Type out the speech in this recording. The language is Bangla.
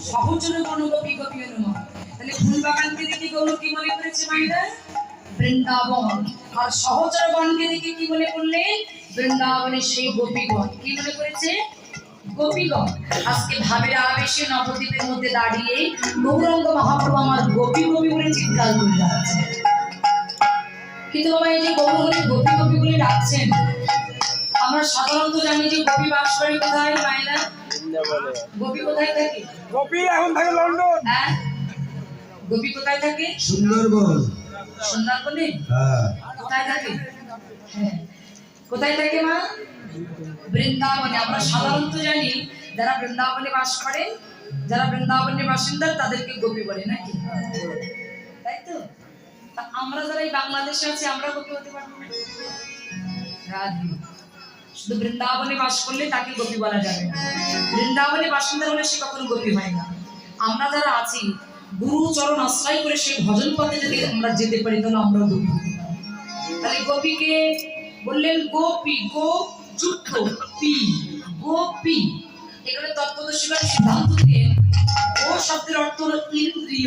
সহচরে গণগোপী গোপী হনুমান। তাহলে ফুল বাগানকে দেখে গৌর কি মনে করেছে মায়েরা? বৃন্দাবন। আর সহচর গণকে দেখে কি মনে করলেন? বৃন্দাবনের সেই গোপীগণ। কি মনে করেছে? গোপীগণ। আজকে ভাবের আবেশে নবদ্বীপের মধ্যে দাঁড়িয়ে গৌরাঙ্গ মহাপ্রভু আমার গোপী গোপী বলে চিৎকার করে যাচ্ছে। কিন্তু বাবা এই যে গৌরহরি গোপী গোপী বলে ডাকছেন, আমরা সাধারণত জানি যে গোপী বাস করে কোথায় মায়েরা? গোপী কোথায় থাকে? গোপী এখন থাকে লন্ডন। হ্যাঁ, গোপী কোথায় থাকে? সুন্দরবন। সুন্দরবনে? হ্যাঁ। কোথায় থাকে? হ্যাঁ, কোথায় থাকে মা? বৃন্দাবনে। আমরা সাধারণত জানি যারা বৃন্দাবনে বাস করে, যারা বৃন্দাবনের বাসিন্দা তাদেরকে গোপী বলে, নাকি? তাই তো? আমরা যারা এই বাংলাদেশে আছি আমরা গোপী হতে পারবো না। রাধে। শুধু বৃন্দাবনে বাস করলে তাকে গোপী বলা যাবে না। বৃন্দাবনে বাসিন্দা হলে সে কখনো গোপী হয় না। আমরা যারা আছি গুরু চরণ আশ্রয় করে সেই ভজন পথে যদি আমরা যেতে পারি তাহলে আমরাও গোপী হতে পারি। তাহলে গোপীকে বললেন গোপী, গো যুক্ত পি, গোপী। এখানে তত্ত্বদর্শীরা সিদ্ধান্ত দিয়ে ও শব্দের অর্থ হলো ইন্দ্রিয়।